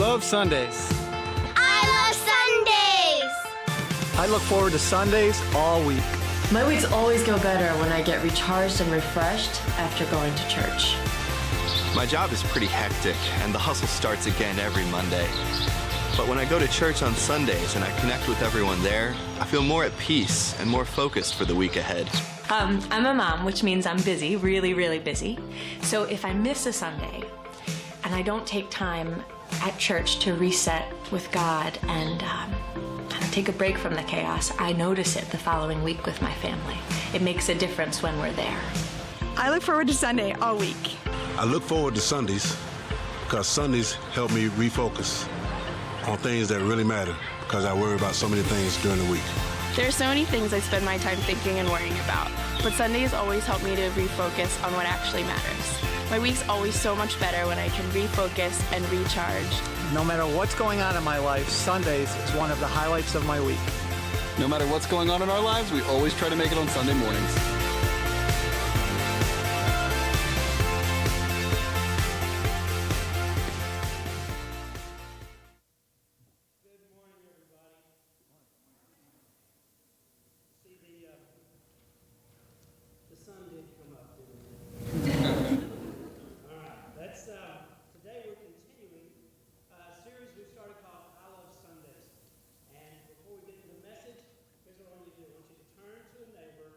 love Sundays. I love Sundays! I look forward to Sundays all week. My weeks always go better when I get recharged and refreshed after going to church. My job is pretty hectic, and the hustle starts again every Monday. But when I go to church on Sundays and I connect with everyone there, I feel more at peace and more focused for the week ahead. I'm a mom, which means I'm busy, really, really busy. So if I miss a Sunday and I don't take time at church to reset with God and take a break from the chaos, I notice it the following week with my family. It makes a difference when we're there. I look forward to Sunday all week. I look forward to Sundays because Sundays help me refocus on things that really matter because I worry about so many things during the week. There are so many things I spend my time thinking and worrying about, but Sundays always help me to refocus on what actually matters. My week's always so much better when I can refocus and recharge. No matter what's going on in my life, Sundays is one of the highlights of my week. No matter what's going on in our lives, we always try to make it on Sunday mornings. Today we're continuing a series we started called I Love Sundays. And before we get into the message, here's what I want you to do. I want you to turn to a neighbor,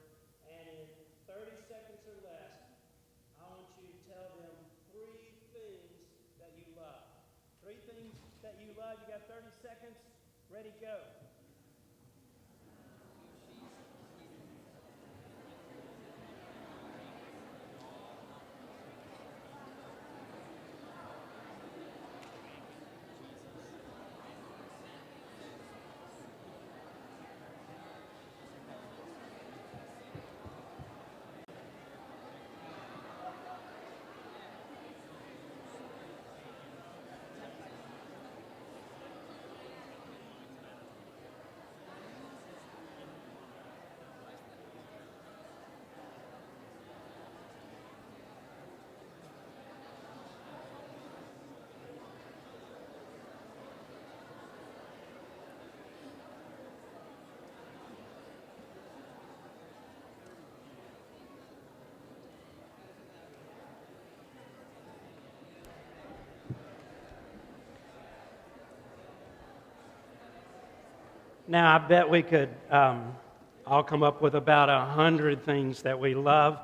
and in 30 seconds or less, I want you to tell them 3 things that you love. 3 things that you love. You got 30 seconds. Ready, go. Now, I bet we could all come up with about 100 things that we love.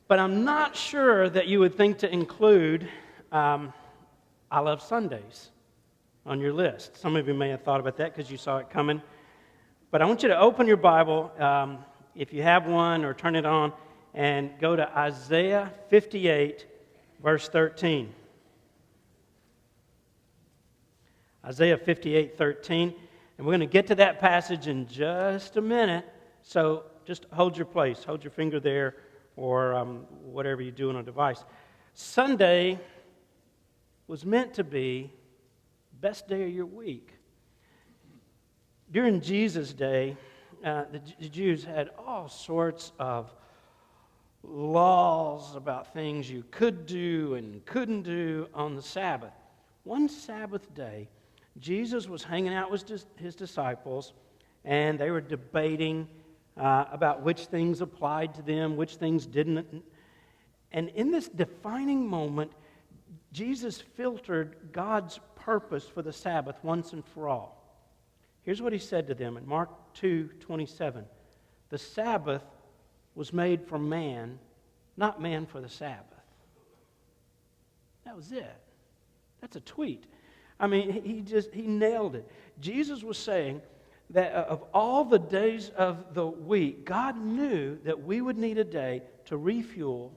But I'm not sure that you would think to include I Love Sundays on your list. Some of you may have thought about that because you saw it coming. But I want you to open your Bible, if you have one, or turn it on, and go to Isaiah 58, verse 13. Isaiah 58, 13. And we're going to get to that passage in just a minute, so just hold your place, hold your finger there, or whatever you do on a device. Sunday was meant to be the best day of your week. During Jesus' day, the Jews had all sorts of laws about things you could do and couldn't do on the Sabbath. One Sabbath day, Jesus was hanging out with his disciples, and they were debating about which things applied to them, which things didn't. And in this defining moment, Jesus filtered God's purpose for the Sabbath once and for all. Here's what he said to them in Mark 2:27. The Sabbath was made for man, not man for the Sabbath. That was it. That's a tweet. I mean, he nailed it. Jesus was saying that of all the days of the week, God knew that we would need a day to refuel,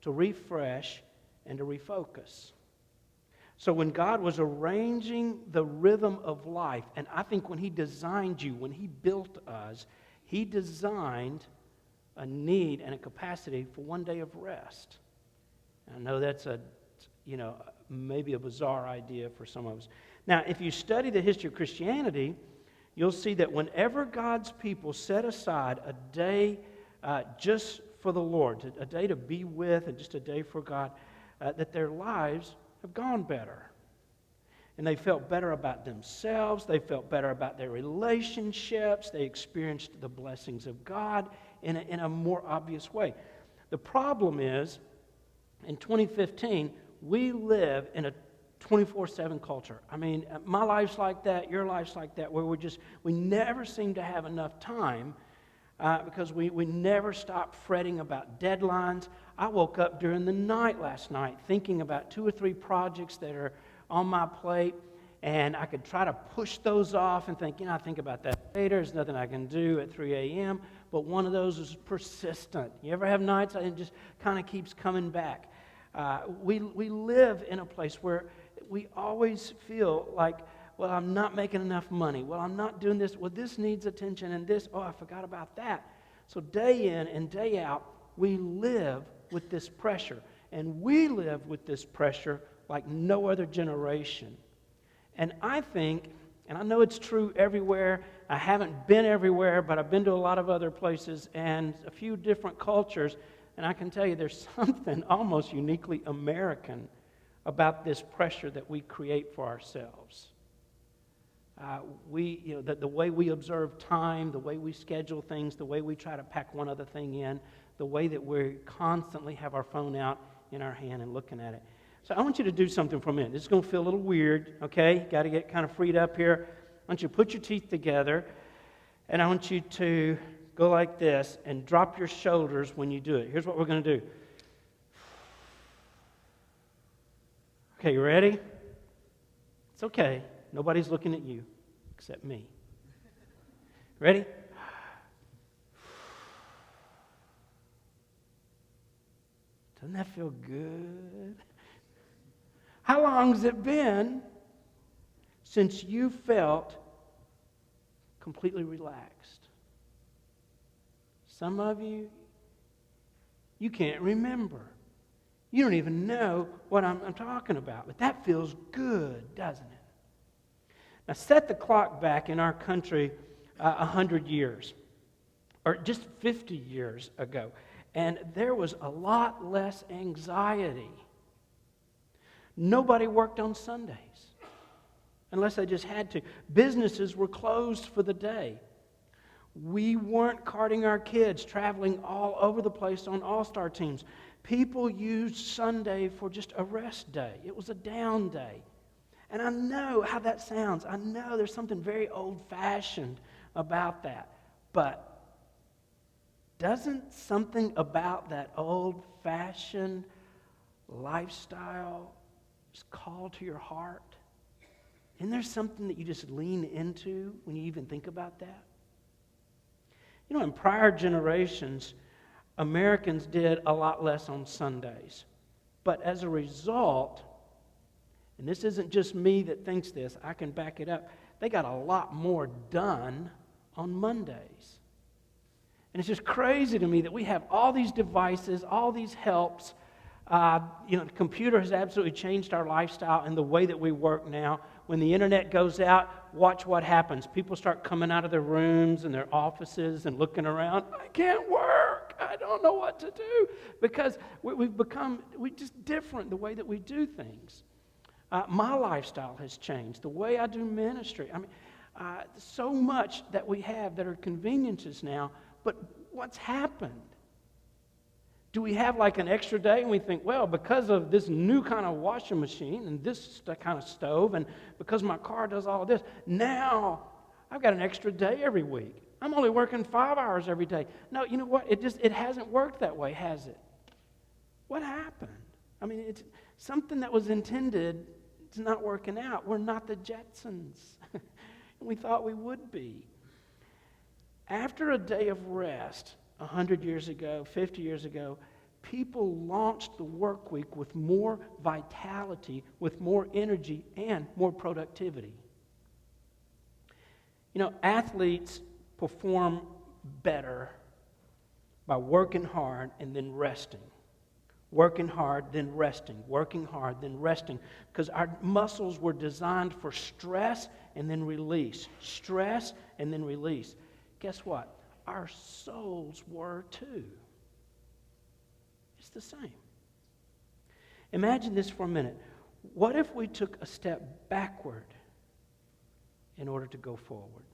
to refresh, and to refocus. So when God was arranging the rhythm of life, and I think when he designed you, when he built us, he designed a need and a capacity for one day of rest. I know that's maybe a bizarre idea for some of us. Now, if you study the history of Christianity, you'll see that whenever God's people set aside a day just for the Lord, a day to be with and just a day for God, that their lives have gone better. And they felt better about themselves. They felt better about their relationships. They experienced the blessings of God in a more obvious way. The problem is, in 2015, we live in a 24/7 culture. I mean, my life's like that, your life's like that, where we never seem to have enough time because we never stop fretting about deadlines. I woke up during the night last night thinking about 2 or 3 projects that are on my plate, and I could try to push those off and think, I'll think about that later. There's nothing I can do at 3 a.m., but one of those is persistent. You ever have nights and it just kind of keeps coming back? We live in a place where we always feel like, well, I'm not making enough money. Well, I'm not doing this. Well, this needs attention, and this, I forgot about that. So day in and day out, we live with this pressure. And we live with this pressure like no other generation. And I think, and I know it's true everywhere, I haven't been everywhere, but I've been to a lot of other places and a few different cultures, and I can tell you there's something almost uniquely American about this pressure that we create for ourselves. The way we observe time, the way we schedule things, the way we try to pack one other thing in, the way that we constantly have our phone out in our hand and looking at it. So I want you to do something for a minute. This is going to feel a little weird, okay? Got to get kind of freed up here. I want you to put your teeth together, and I want you to go like this and drop your shoulders when you do it. Here's what we're going to do. Okay, you ready? It's okay. Nobody's looking at you except me. Ready? Doesn't that feel good? How long has it been since you felt completely relaxed? Some of you, you can't remember. You don't even know what I'm talking about, but that feels good, doesn't it? Now set the clock back in our country 100 years, or just 50 years ago, and there was a lot less anxiety. Nobody worked on Sundays unless they just had to. Businesses were closed for the day. We weren't carting our kids, traveling all over the place on all-star teams. People used Sunday for just a rest day. It was a down day. And I know how that sounds. I know there's something very old-fashioned about that. But doesn't something about that old-fashioned lifestyle just call to your heart? Isn't there something that you just lean into when you even think about that? You know, in prior generations, Americans did a lot less on Sundays. But as a result, and this isn't just me that thinks this, I can back it up, they got a lot more done on Mondays. And it's just crazy to me that we have all these devices, all these helps. The computer has absolutely changed our lifestyle and the way that we work now. When the internet goes out, watch what happens. People start coming out of their rooms and their offices and looking around. I can't work. I don't know what to do. Because we're just different the way that we do things. My lifestyle has changed. The way I do ministry. I mean, so much that we have that are conveniences now. But what's happened? Do we have like an extra day and we think, well, because of this new kind of washing machine and this kind of stove and because my car does all of this, now I've got an extra day every week. I'm only working 5 hours every day. No, you know what? It hasn't worked that way, has it? What happened? I mean, it's something that was intended is not working out. We're not the Jetsons. We thought we would be. After a day of rest, 100 years ago, 50 years ago, people launched the work week with more vitality, with more energy, and more productivity. You know, athletes perform better by working hard and then resting. Working hard, then resting. Working hard, then resting. Because our muscles were designed for stress and then release. Stress and then release. Guess what? Our souls were too. It's the same. Imagine this for a minute. What if we took a step backward in order to go forward?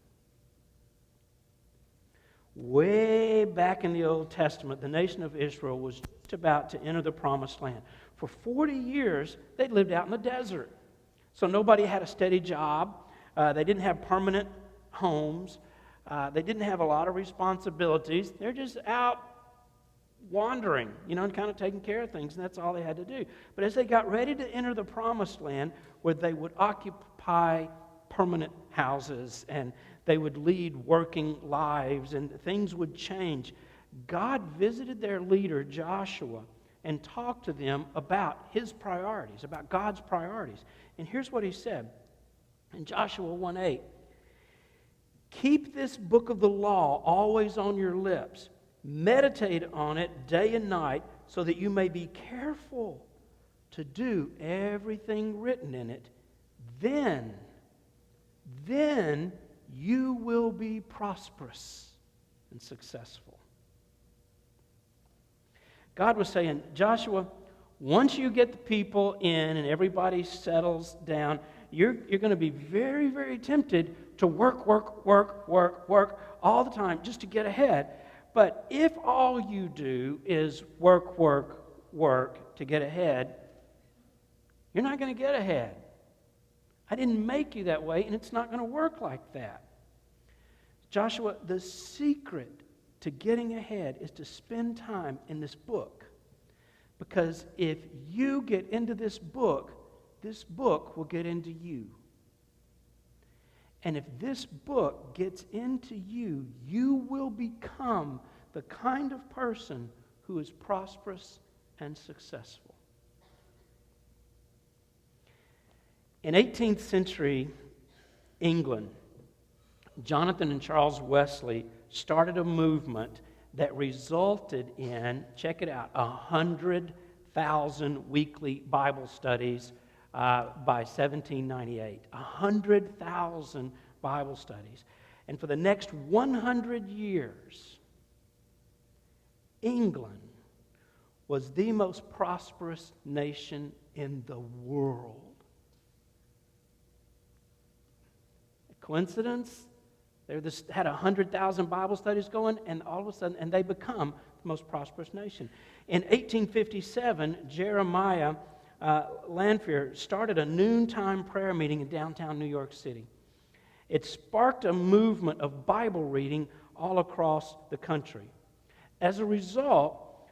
Way back in the Old Testament, the nation of Israel was just about to enter the Promised Land. For 40 years, they lived out in the desert. So nobody had a steady job. They didn't have permanent homes. They didn't have a lot of responsibilities. They're just out wandering, and kind of taking care of things, and that's all they had to do. But as they got ready to enter the Promised Land, where they would occupy permanent houses and they would lead working lives and things would change, God visited their leader, Joshua, and talked to them about his priorities, about God's priorities. And here's what he said in Joshua 1:8. Keep this book of the law always on your lips. Meditate on it day and night so that you may be careful to do everything written in it. Then you will be prosperous and successful. God was saying, Joshua, once you get the people in and everybody settles down, you're going to be very, very tempted to work all the time just to get ahead. But if all you do is work to get ahead, you're not going to get ahead. I didn't make you that way, and it's not going to work like that. Joshua, the secret to getting ahead is to spend time in this book. Because if you get into this book will get into you. And if this book gets into you, you will become the kind of person who is prosperous and successful. In 18th century England, Jonathan and Charles Wesley started a movement that resulted in, check it out, 100,000 weekly Bible studies by 1798. 100,000 Bible studies. And for the next 100 years, England was the most prosperous nation in the world. Coincidence? They had 100,000 Bible studies going, and all of a sudden, and they become the most prosperous nation. In 1857, Jeremiah Lanphier started a noontime prayer meeting in downtown New York City. It sparked a movement of Bible reading all across the country. As a result,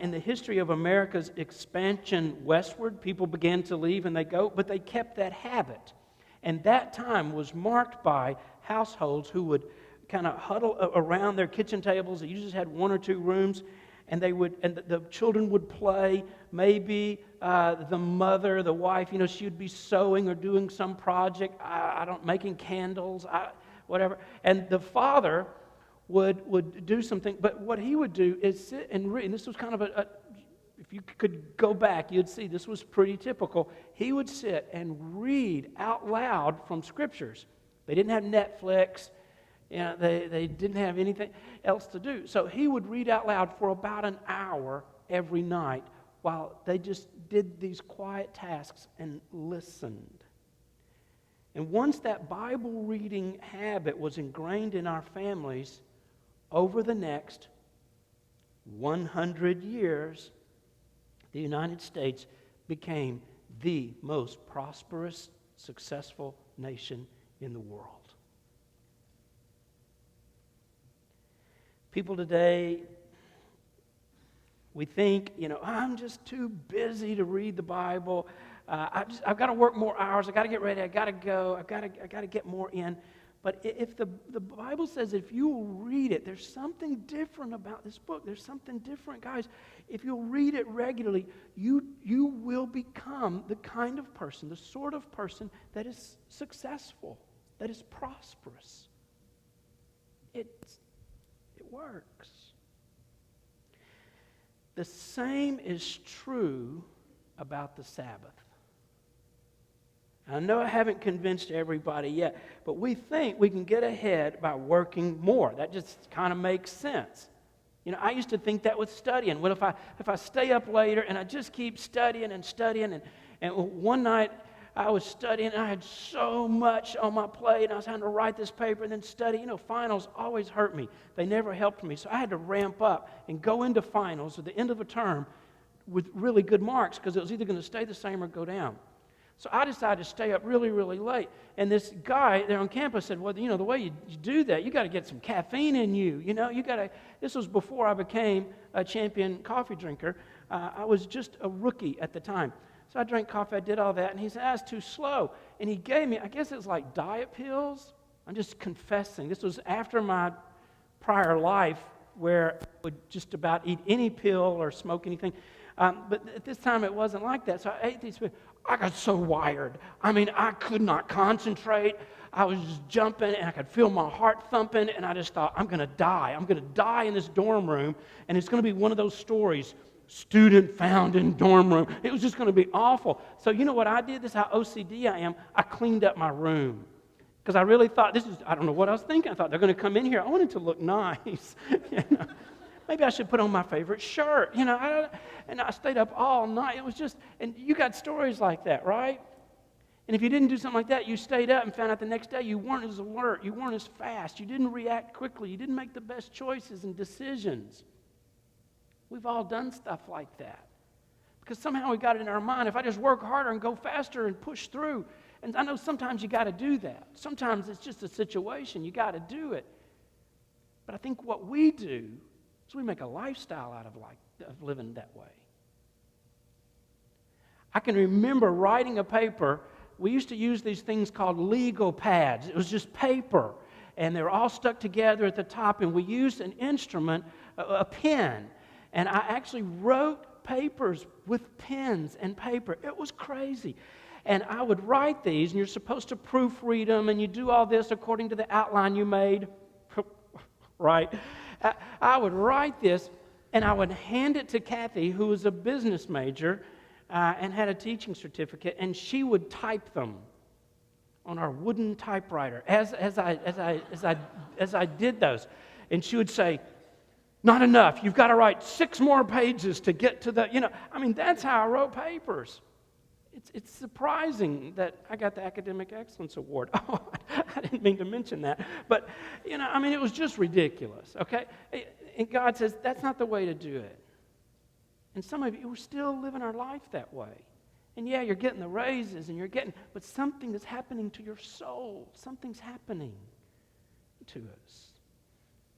in the history of America's expansion westward, people began to leave and they go, but they kept that habit. And that time was marked by households who would kind of huddle around their kitchen tables. They usually had one or two rooms, and the children would play. Maybe the mother, the wife, she would be sewing or doing some project. Making candles, whatever. And the father would do something. But what he would do is sit and read. And this was kind of if you could go back, you'd see this was pretty typical. He would sit and read out loud from scriptures. They didn't have Netflix. They didn't have anything else to do. So he would read out loud for about an hour every night while they just did these quiet tasks and listened. And once that Bible reading habit was ingrained in our families, over the next 100 years, the United States became the most prosperous, successful nation in the world. People today, we think, I'm just too busy to read the Bible. I've got to work more hours. I've got to get ready. I've got to go. I've got to get more in. But if the Bible says if you will read it, there's something different about this book. There's something different, guys. If you'll read it regularly, you will become the kind of person, the sort of person that is successful, that is prosperous. It works. The same is true about the Sabbath. I know I haven't convinced everybody yet, but we think we can get ahead by working more. That just kind of makes sense. I used to think that with studying. What if I stay up later and I just keep studying and And one night, I was studying, and I had so much on my plate, and I was having to write this paper and then study. You know, finals always hurt me. They never helped me. So I had to ramp up and go into finals at the end of a term with really good marks because it was either going to stay the same or go down. So I decided to stay up really, really late. And this guy there on campus said, well, you know, the way you do that, you got to get some caffeine in you. You know, you got to, this was before I became a champion coffee drinker. I was just a rookie at the time. So I drank coffee, I did all that, and he said, that's too slow. And he gave me, I guess it was like diet pills. I'm just confessing. This was after my prior life where I would just about eat any pill or smoke anything. But at this time, it wasn't like that. So I ate these pills. I got so wired. I mean, I could not concentrate. I was just jumping, and I could feel my heart thumping, and I just thought, I'm going to die. I'm going to die in this dorm room, and it's going to be one of those stories, student found in dorm room. It was just going to be awful. So you know what I did? This is how OCD I am. I cleaned up my room because I really thought I don't know what I was thinking. I thought they're going to come in here. I wanted to look nice. You know? Maybe I should put on my favorite shirt. You know, and I stayed up all night. It was just, and you got stories like that, right? And if you didn't do something like that, you stayed up and found out the next day you weren't as alert. You weren't as fast. You didn't react quickly. You didn't make the best choices and decisions. We've all done stuff like that. Because somehow we got it in our mind, if I just work harder and go faster and push through, and I know sometimes you got to do that. Sometimes it's just a situation. You got to do it. But I think what we do is we make a lifestyle out of living that way. I can remember writing a paper. We used to use these things called legal pads. It was just paper, and they were all stuck together at the top, and we used an instrument, a pen. And I actually wrote papers with pens and paper. It was crazy. And I would write these, and you're supposed to proofread them, and you do all this according to the outline you made. Right? I would write this, and I would hand it to Kathy, who was a business major and had a teaching certificate, and she would type them on our wooden typewriter as I did those. And she would say, not enough. You've got to write 6 more pages to get to the, that's how I wrote papers. It's surprising that I got the Academic Excellence Award. Oh, I didn't mean to mention that. But, it was just ridiculous, okay? And God says, that's not the way to do it. And some of you are still living our life that way. And yeah, you're getting the raises but something is happening to your soul. Something's happening to us.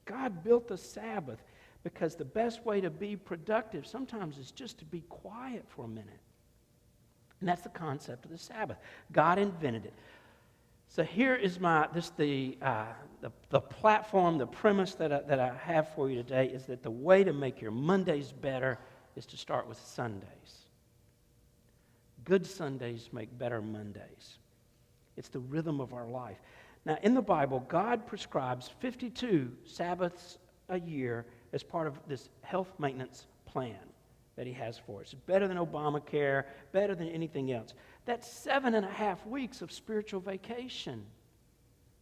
God built the Sabbath because the best way to be productive sometimes is just to be quiet for a minute. And that's the concept of the Sabbath. God invented it. So here is the platform, the premise that I have for you today is that the way to make your Mondays better is to start with Sundays. Good Sundays make better Mondays. It's the rhythm of our life. Now, in the Bible, God prescribes 52 Sabbaths a year as part of this health maintenance plan that he has for us. It's better than Obamacare, better than anything else. That's 7.5 weeks of spiritual vacation.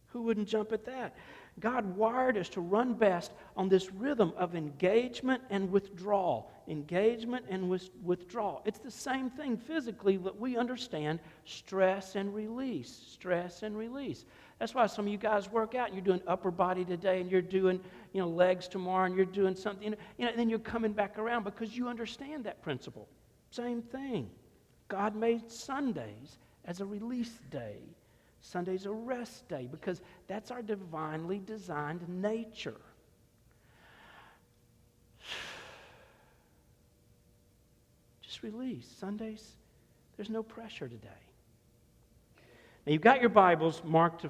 Who wouldn't jump at that? God wired us to run best on this rhythm of engagement and withdrawal. Engagement and withdrawal. It's the same thing physically that we understand stress and release. Stress and release. That's why some of you guys work out and you're doing upper body today and you're doing, legs tomorrow and you're doing something, and then you're coming back around because you understand that principle. Same thing. God made Sundays as a release day. Sunday's a rest day because that's our divinely designed nature. Just release. Sundays, there's no pressure today. Now, you've got your Bibles marked to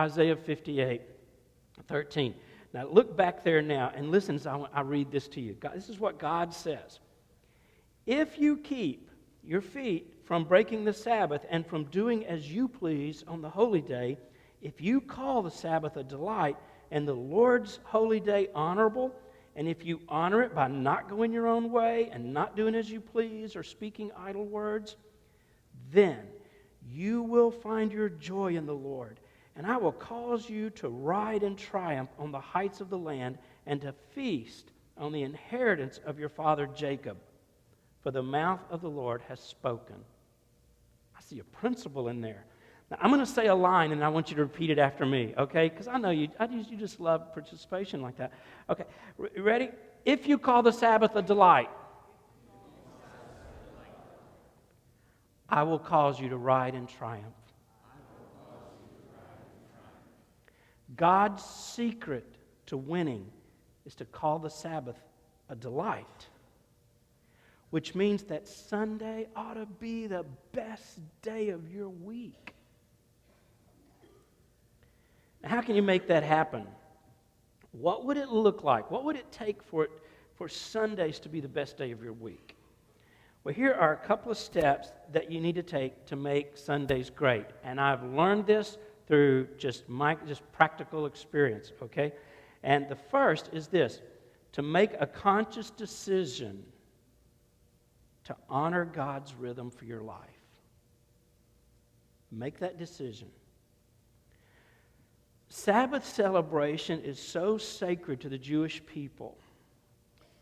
Isaiah 58:13. Now, look back there now and listen as I read this to you. This is what God says. If you keep your feet from breaking the Sabbath and from doing as you please on the holy day, if you call the Sabbath a delight and the Lord's holy day honorable, and if you honor it by not going your own way and not doing as you please or speaking idle words, then you will find your joy in the Lord, and I will cause you to ride in triumph on the heights of the land and to feast on the inheritance of your father Jacob. For the mouth of the Lord has spoken. see a principle in there. Now, I'm going to say a line, and I want you to repeat it after me, okay? Because I know you just love participation like that. Okay, ready? If you call the Sabbath a delight, I will cause you to ride in triumph. God's secret to winning is to call the Sabbath a delight, which means that Sunday ought to be the best day of your week. Now, how can you make that happen? What would it look like? What would it take for Sundays to be the best day of your week? Well, here are a couple of steps that you need to take to make Sundays great. And I've learned this through just practical experience, okay? And the first is this: to make a conscious decision to honor God's rhythm for your life. Make that decision. Sabbath celebration is so sacred to the Jewish people.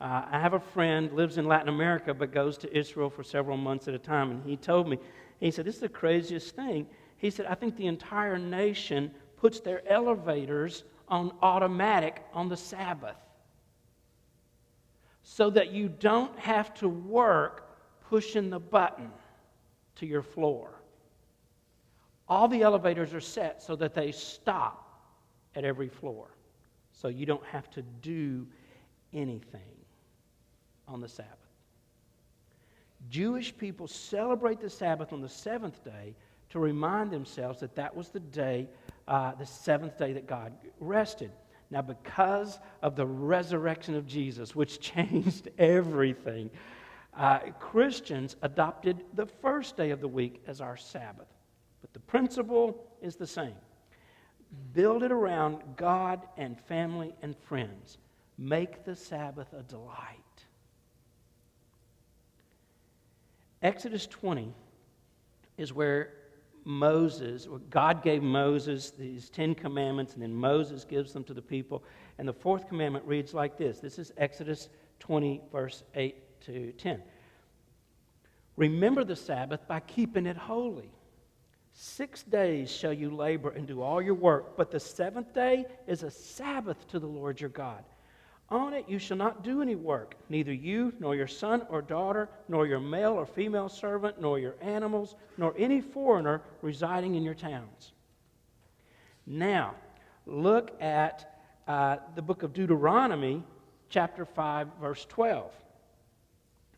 I have a friend, lives in Latin America, but goes to Israel for several months at a time, and he told me, he said, this is the craziest thing. He said, I think the entire nation puts their elevators on automatic on the Sabbath so that you don't have to work pushing the button to your floor. All the elevators are set so that they stop at every floor, so you don't have to do anything on the Sabbath. Jewish people celebrate the Sabbath on the seventh day to remind themselves that that was the day, the seventh day that God rested. Now, because of the resurrection of Jesus, which changed everything, Christians adopted the first day of the week as our Sabbath. But the principle is the same. Build it around God and family and friends. Make the Sabbath a delight. Exodus 20 is where God gave Moses these 10 commandments, and then Moses gives them to the people. And the fourth commandment reads like this. This is Exodus 20, verse 8 to 10. Remember the Sabbath by keeping it holy. 6 days shall you labor and do all your work, but the seventh day is a Sabbath to the Lord your God. On it you shall not do any work, neither you, nor your son or daughter, nor your male or female servant, nor your animals, nor any foreigner residing in your towns. Now, look at the book of Deuteronomy, chapter 5, verse 12.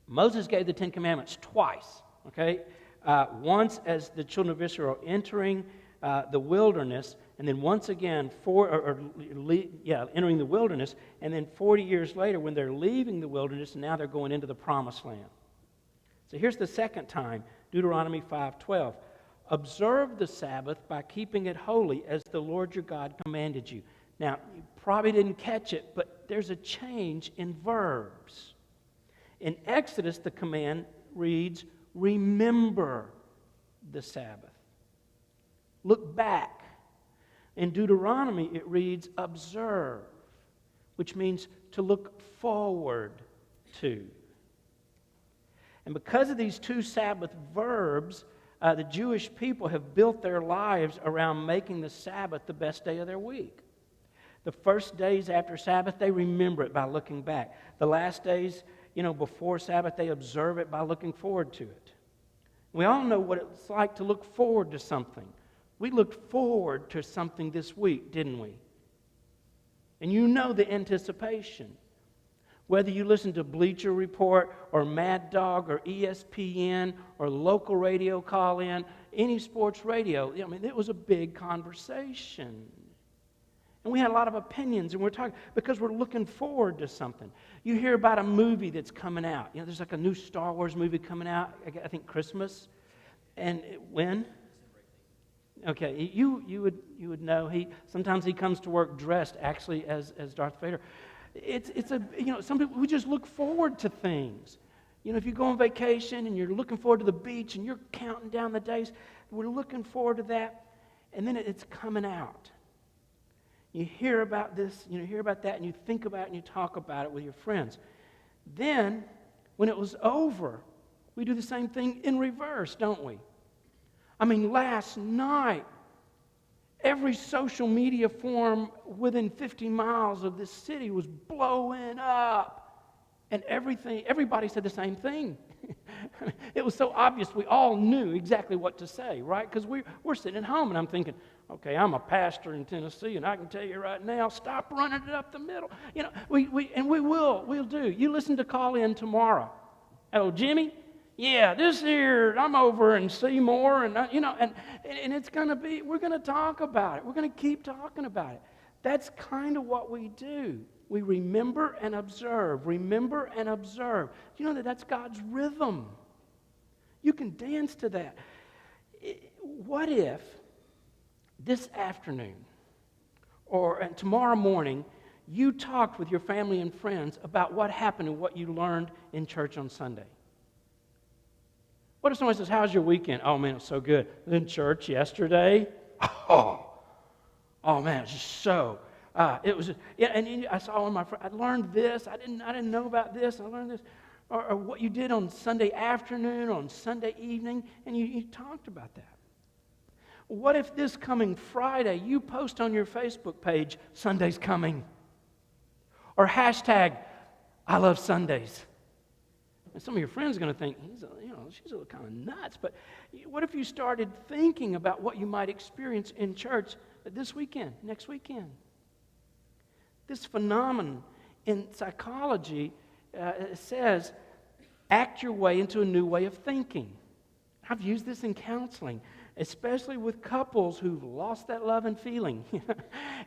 Moses gave the 10 Commandments twice, okay? Once as the children of Israel are entering the wilderness, and then once again entering the wilderness, and then 40 years later when they're leaving the wilderness, and now they're going into the promised land. So here's the second time, Deuteronomy 5:12. Observe the Sabbath by keeping it holy as the Lord your God commanded you. Now, you probably didn't catch it, but there's a change in verbs. In Exodus, the command reads, remember the Sabbath. Look back. In Deuteronomy, it reads, observe, which means to look forward to. And because of these two Sabbath verbs, the Jewish people have built their lives around making the Sabbath the best day of their week. The first days after Sabbath, they remember it by looking back. The last days, before Sabbath, they observe it by looking forward to it. We all know what it's like to look forward to something. We looked forward to something this week, didn't we? And you know the anticipation. Whether you listen to Bleacher Report or Mad Dog or ESPN or local radio call-in, any sports radio, it was a big conversation. And we had a lot of opinions, and we're talking because we're looking forward to something. You hear about a movie that's coming out. There's like a new Star Wars movie coming out, I think Christmas. And when? Okay, you would know. Sometimes he comes to work dressed actually as Darth Vader. Some people, we just look forward to things. If you go on vacation and you're looking forward to the beach and you're counting down the days, we're looking forward to that, and then it's coming out. You hear about this, you hear about that, and you think about it and you talk about it with your friends. Then, when it was over, we do the same thing in reverse, don't we? I mean, last night, every social media forum within 50 miles of this city was blowing up. And everybody said the same thing. It was so obvious we all knew exactly what to say, right? Because we're sitting at home and I'm thinking, okay, I'm a pastor in Tennessee and I can tell you right now, stop running it up the middle. You know, we'll do. You listen to Call In tomorrow. Oh, Jimmy? Yeah, this here, I'm over in Seymour and it's going to be, we're going to talk about it. We're going to keep talking about it. That's kind of what we do. We remember and observe, remember and observe. Do you know that's God's rhythm? You can dance to that. What if this afternoon and tomorrow morning you talked with your family and friends about what happened and what you learned in church on Sunday? What if someone says, how's your weekend? Oh, man, it was so good. In church yesterday? Oh man, it's just so... it was, yeah, and I saw one of my friends, I learned this, I didn't know about this, I learned this, or what you did on Sunday afternoon, on Sunday evening, and you talked about that. What if this coming Friday, you post on your Facebook page, Sunday's coming, or hashtag, I love Sundays. And some of your friends are going to think, she's a little kind of nuts, but what if you started thinking about what you might experience in church this weekend, next weekend? This phenomenon in psychology says, act your way into a new way of thinking. I've used this in counseling, especially with couples who've lost that love and feeling.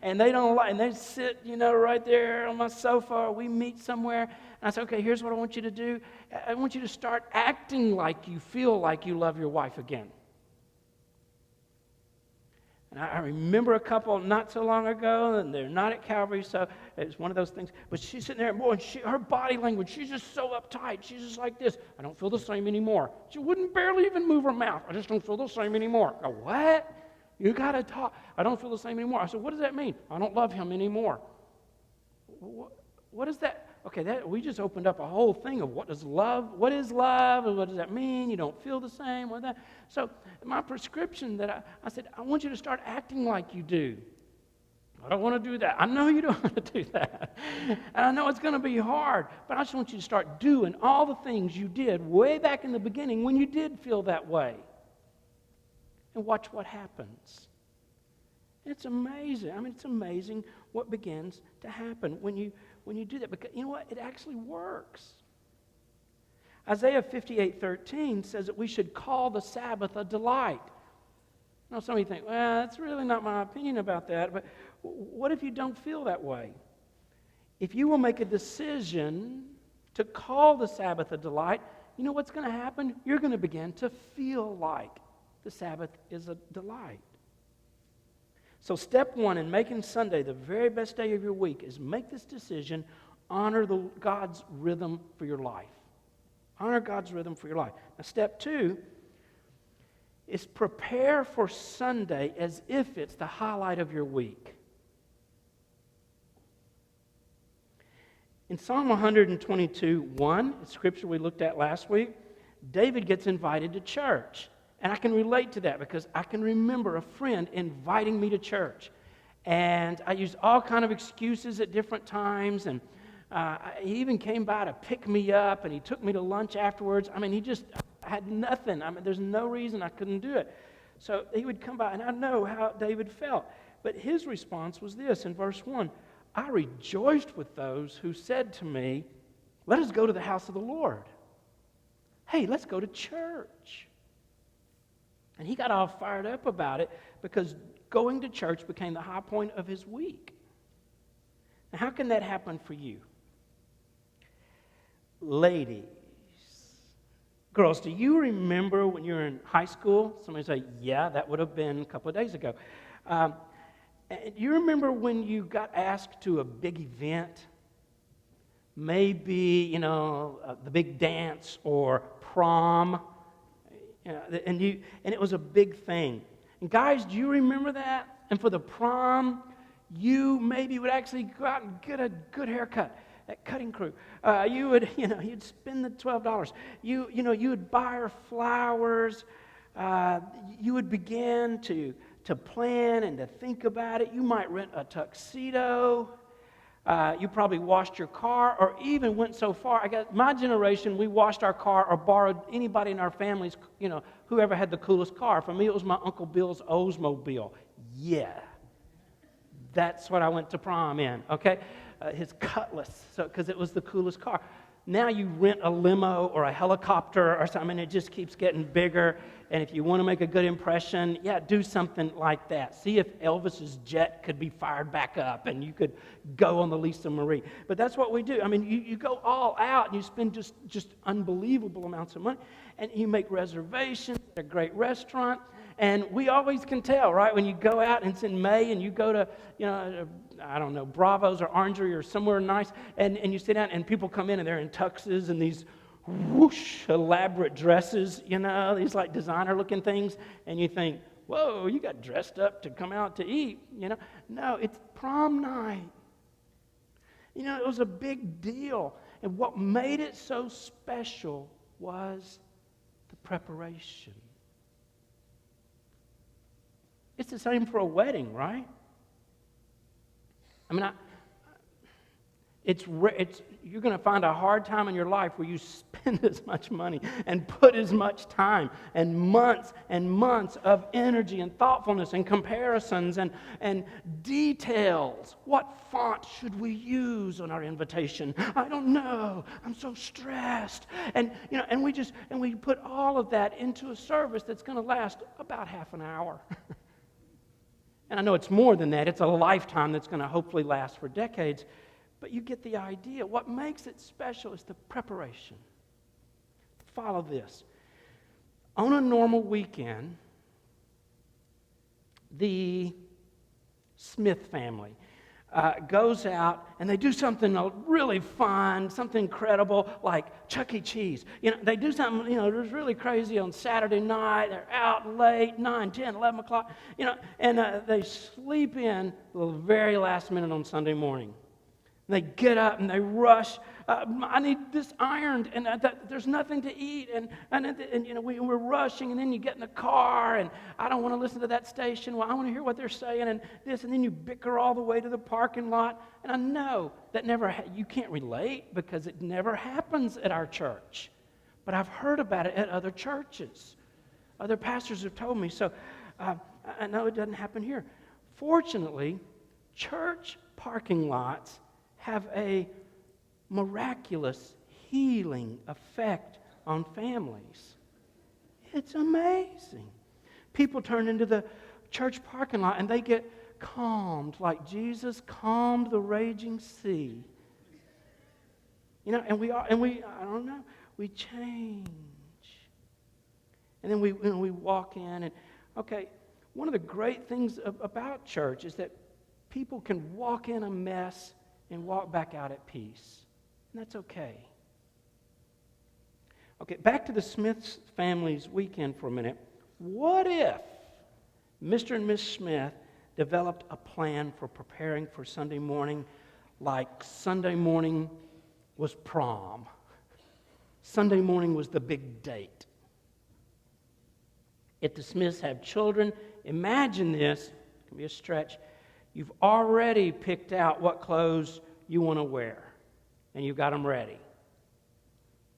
And they don't like, and they sit, right there on my sofa, or we meet somewhere, and I say, okay, here's what I want you to do. I want you to start acting like you feel like you love your wife again. And I remember a couple not so long ago, and they're not at Calvary, so it's one of those things. But she's sitting there, and boy, and her body language, she's just so uptight. She's just like this. I don't feel the same anymore. She wouldn't barely even move her mouth. I just don't feel the same anymore. I go, what? You got to talk. I don't feel the same anymore. I said, what does that mean? I don't love him anymore. What is that? Okay, we just opened up a whole thing of what is love, and what does that mean? You don't feel the same, or that. So my prescription that I said, I want you to start acting like you do. I don't want to do that. I know you don't want to do that. And I know it's going to be hard, but I just want you to start doing all the things you did way back in the beginning when you did feel that way. And watch what happens. It's amazing. I mean, it's amazing what begins to happen when you do that. Because you know what? It actually works. Isaiah 58:13 says that we should call the Sabbath a delight. Now, some of you think, well, that's really not my opinion about that. But what if you don't feel that way? If you will make a decision to call the Sabbath a delight, you know what's going to happen? You're going to begin to feel like the Sabbath is a delight. So step one in making Sunday the very best day of your week is make this decision, honor God's rhythm for your life. Honor God's rhythm for your life. Now step two is prepare for Sunday as if it's the highlight of your week. In Psalm 122:1, the scripture we looked at last week, David gets invited to church. And I can relate to that because I can remember a friend inviting me to church. And I used all kind of excuses at different times. And he even came by to pick me up, and he took me to lunch afterwards. I mean, he just had nothing. I mean, there's no reason I couldn't do it. So he would come by, and I know how David felt. But his response was this in verse 1. I rejoiced with those who said to me, let us go to the house of the Lord. Hey, let's go to church. And he got all fired up about it because going to church became the high point of his week. Now, how can that happen for you? Ladies, girls, do you remember when you were in high school? Somebody say, yeah, that would have been a couple of days ago. Do you remember when you got asked to a big event? Maybe, the big dance or prom. And it was a big thing. And guys, do you remember that? And for the prom, you maybe would actually go out and get a good haircut at Cutting Crew. You'd spend the $12. You would buy her flowers. you would begin to plan and to think about it. You might rent a tuxedo. You probably washed your car, or even went so far. I guess my generation, we washed our car or borrowed anybody in our families, whoever had the coolest car. For me, it was my Uncle Bill's Oldsmobile. Yeah. That's what I went to prom in, okay? His Cutlass, because it was the coolest car. Now you rent a limo or a helicopter or something, and it just keeps getting bigger. And if you want to make a good impression, do something like that. See if Elvis's jet could be fired back up and you could go on the Lisa Marie. But that's what we do. I mean, you go all out and you spend just unbelievable amounts of money. And you make reservations at a great restaurant. And we always can tell, right? When you go out and it's in May and you go to, I don't know, Bravo's or Orangery or somewhere nice, and you sit down and people come in and they're in tuxes and these whoosh, elaborate dresses, these like designer-looking things, and you think, whoa, you got dressed up to come out to eat, No, it's prom night. It was a big deal. And what made it so special was the preparation. It's the same for a wedding, right? I mean, you're going to find a hard time in your life where you spend as much money and put as much time and months of energy and thoughtfulness and comparisons and details. What font should we use on our invitation? I don't know. I'm so stressed. And we put all of that into a service that's going to last about half an hour. And I know it's more than that. It's a lifetime that's going to hopefully last for decades. But you get the idea. What makes it special is the preparation. Follow this. On a normal weekend, the Smith family goes out and they do something really fun, something incredible, like Chuck E. Cheese. They do something, that's really crazy on Saturday night. They're out late, 9, 10, 11 o'clock, and they sleep in the very last minute on Sunday morning. They get up and they rush. I need this ironed, and there's nothing to eat, and we're rushing, and then you get in the car, and I don't want to listen to that station. Well, I want to hear what they're saying, and this, and then you bicker all the way to the parking lot. And I know that you can't relate because it never happens at our church, but I've heard about it at other churches. Other pastors have told me, so I know it doesn't happen here. Fortunately, church parking lots have a miraculous healing effect on families. It's amazing. People turn into the church parking lot and they get calmed like Jesus calmed the raging sea. And we I don't know, we change. And then we walk in and, okay, one of the great things about church is that people can walk in a mess and walk back out at peace. And that's okay. Okay, back to the Smith family's weekend for a minute. What if Mr. and Miss Smith developed a plan for preparing for Sunday morning like Sunday morning was prom? Sunday morning was the big date. If the Smiths have children, imagine this, it can be a stretch. You've already picked out what clothes you want to wear, and you've got them ready.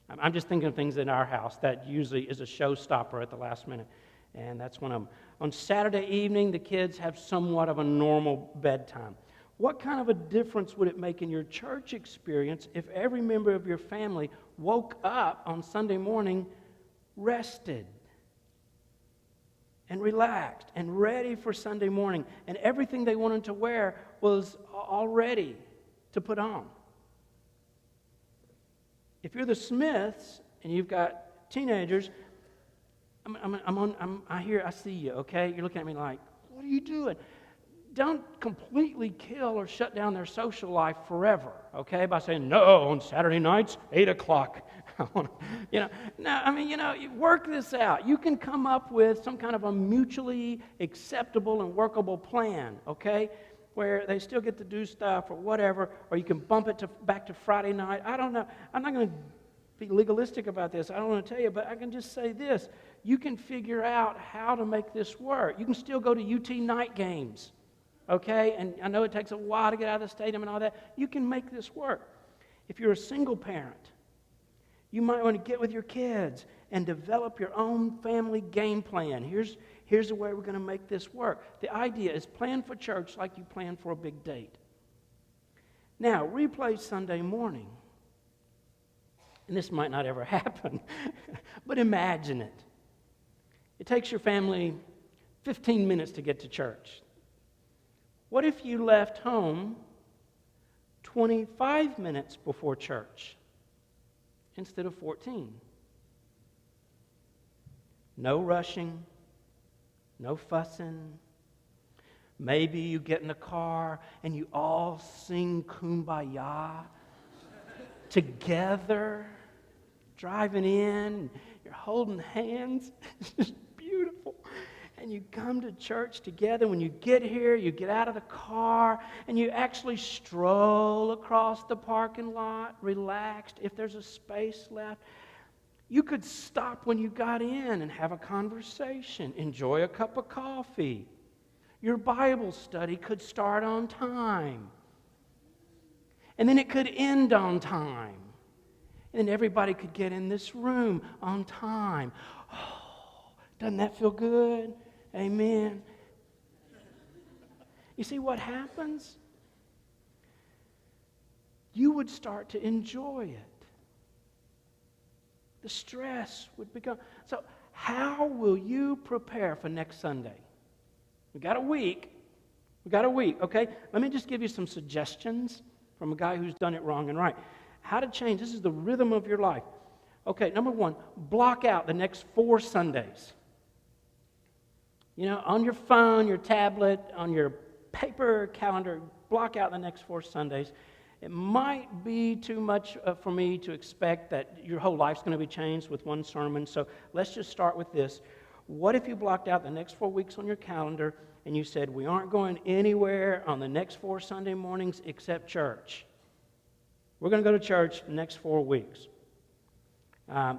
I'm just thinking of things in our house that usually is a showstopper at the last minute, and that's one of them. On Saturday evening, the kids have somewhat of a normal bedtime. What kind of a difference would it make in your church experience if every member of your family woke up on Sunday morning rested and relaxed and ready for Sunday morning, and everything they wanted to wear was all ready to put on? If you're the Smiths and you've got teenagers, I see you, okay? You're looking at me like, what are you doing? Don't completely kill or shut down their social life forever, okay? By saying, no, on Saturday nights, 8 o'clock. You work this out. You can come up with some kind of a mutually acceptable and workable plan, okay? Where they still get to do stuff or whatever, or you can bump it back to Friday night. I don't know. I'm not going to be legalistic about this. I don't want to tell you, but I can just say this. You can figure out how to make this work. You can still go to UT night games, okay? And I know it takes a while to get out of the stadium and all that. You can make this work. If you're a single parent, you might want to get with your kids and develop your own family game plan. Here's the way we're going to make this work. The idea is plan for church like you plan for a big date. Now, replay Sunday morning. And this might not ever happen, but imagine it. It takes your family 15 minutes to get to church. What if you left home 25 minutes before church instead of 14? No rushing, no fussing. Maybe you get in the car and you all sing Kumbaya together, driving in, you're holding hands. It's just beautiful. And you come to church together. When you get here, you get out of the car and you actually stroll across the parking lot, relaxed. If there's a space left, you could stop when you got in and have a conversation, enjoy a cup of coffee. Your Bible study could start on time. And then it could end on time. And then everybody could get in this room on time. Oh, doesn't that feel good? Amen. You see what happens? You would start to enjoy it. The stress would become... So how will you prepare for next Sunday? We got a week, okay? Let me just give you some suggestions from a guy who's done it wrong and right. How to change. This is the rhythm of your life. Okay, number one, block out the next 4 Sundays. You know, on your phone, your tablet, on your paper calendar, block out the next 4 Sundays. It might be too much for me to expect that your whole life's going to be changed with one sermon, so let's just start with this. What if you blocked out the next 4 weeks on your calendar and you said, we aren't going anywhere on the next 4 Sunday mornings except church? We're going to go to church the next 4 weeks.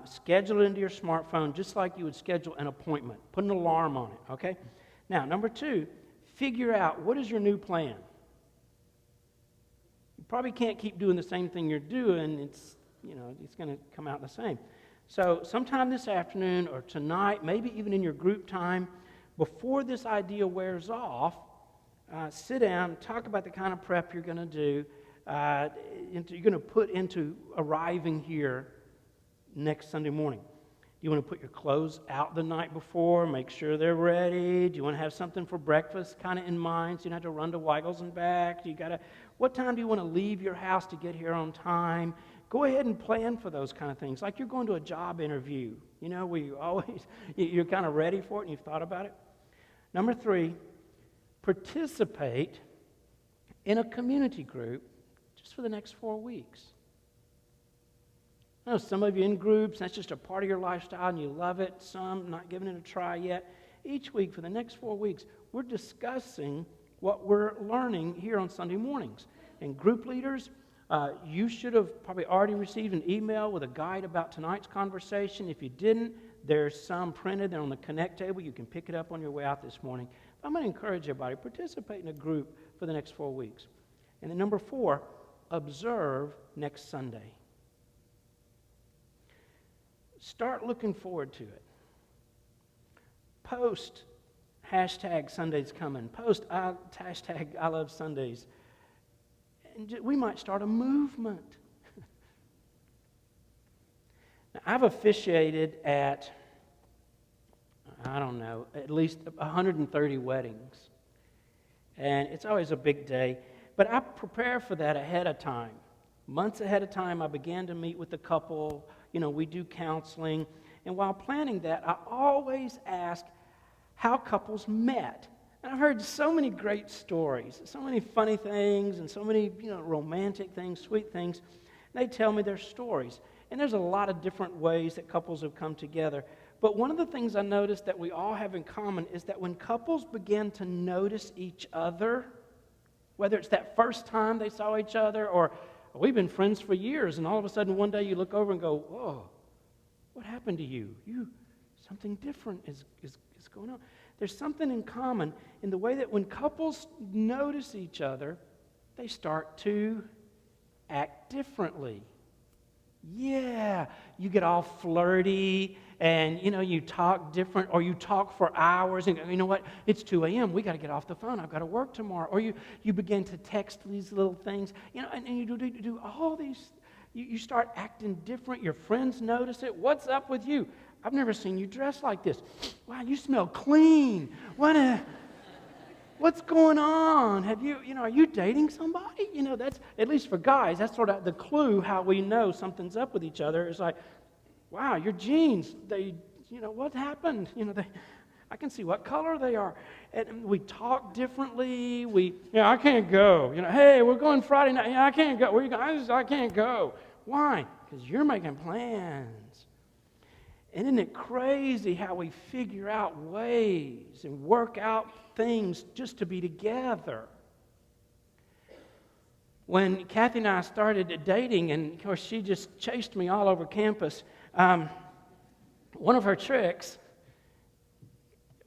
Schedule it into your smartphone just like you would schedule an appointment. Put an alarm on it, okay? Now, number 2, figure out what is your new plan. You probably can't keep doing the same thing you're doing. It's going to come out the same. So sometime this afternoon or tonight, maybe even in your group time, before this idea wears off, sit down, talk about the kind of prep you're going to do. You're going to put into arriving here next Sunday morning. Do you want to put your clothes out the night before, make sure they're ready? Do you want to have something for breakfast kind of in mind so you don't have to run to Weigels and back? What time do you want to leave your house to get here on time? Go ahead and plan for those kind of things. Like you're going to a job interview, where you're kind of ready for it and you've thought about it. Number 3, participate in a community group just for the next 4 weeks. I know some of you in groups, that's just a part of your lifestyle and you love it. Some not giving it a try yet. Each week for the next 4 weeks, we're discussing what we're learning here on Sunday mornings. And group leaders, you should have probably already received an email with a guide about tonight's conversation. If you didn't, there's some printed on the Connect table. You can pick it up on your way out this morning. I'm going to encourage everybody, participate in a group for the next 4 weeks. And then number 4, observe next Sunday. Start looking forward to it. Post hashtag Sunday's coming. Post hashtag I love Sundays. And we might start a movement. Now, I've officiated at, at least 130 weddings. And it's always a big day. But I prepare for that ahead of time. Months ahead of time, I began to meet with the couple. We do counseling. And while planning that, I always ask how couples met. And I've heard so many great stories, so many funny things, and so many, romantic things, sweet things. And they tell me their stories. And there's a lot of different ways that couples have come together. But one of the things I noticed that we all have in common is that when couples begin to notice each other, whether it's that first time they saw each other or we've been friends for years, and all of a sudden one day you look over and go, whoa, what happened to you? Something different is going on. There's something in common in the way that when couples notice each other, they start to act differently. Yeah, you get all flirty and, you talk different, or you talk for hours and you know what, it's 2 a.m., we got to get off the phone, I've got to work tomorrow. Or you begin to text these little things, and you do all these, you start acting different, your friends notice it. What's up with you? I've never seen you dressed like this. Wow, you smell clean. What's going on? Are you dating somebody? That's, at least for guys, that's sort of the clue how we know something's up with each other. It's like, wow, your jeans, what happened? I can see what color they are. And we talk differently. I can't go. Hey, we're going Friday night. Yeah, I can't go. Where you going? I can't go. Why? Because you're making plans. And isn't it crazy how we figure out ways and work out things just to be together? When Kathy and I started dating, and of course she just chased me all over campus, one of her tricks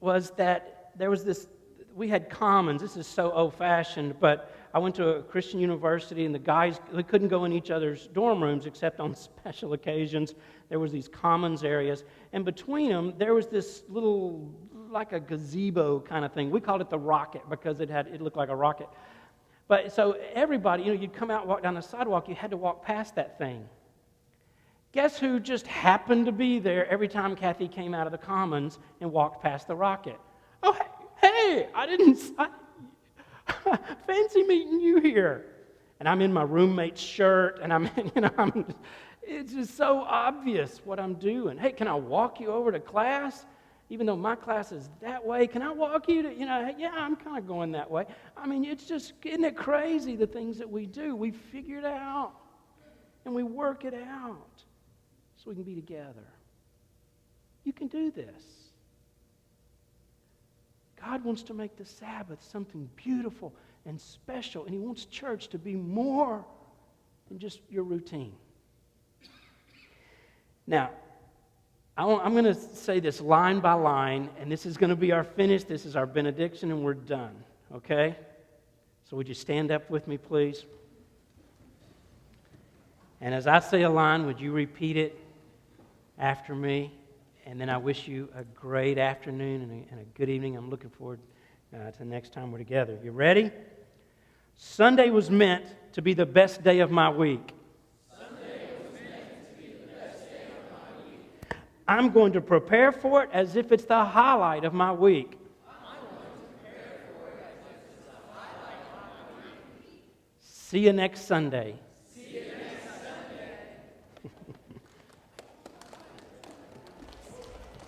was that there was we had commons. This is so old-fashioned, but I went to a Christian university, and the guys, they couldn't go in each other's dorm rooms except on special occasions. There was these commons areas, and between them, there was this little, like a gazebo kind of thing. We called it the rocket because it looked like a rocket. But so everybody, you'd come out and walk down the sidewalk, you had to walk past that thing. Guess who just happened to be there every time Kathy came out of the commons and walked past the rocket? Oh, hey, fancy meeting you here. And I'm in my roommate's shirt, and it's just so obvious what I'm doing. Hey, can I walk you over to class? Even though my class is that way, can I walk you to, yeah, I'm kind of going that way. It's just, isn't it crazy the things that we do? We figure it out, and we work it out so we can be together. You can do this. God wants to make the Sabbath something beautiful and special, and He wants church to be more than just your routine. Now, I'm going to say this line by line, and this is going to be our finish. This is our benediction, and we're done, okay? So would you stand up with me, please? And as I say a line, would you repeat it after me? And then I wish you a great afternoon and a good evening. I'm looking forward to the next time we're together. You ready? Sunday was meant to be the best day of my week. I'm going to prepare for it as if it's the highlight of my week. See you next Sunday.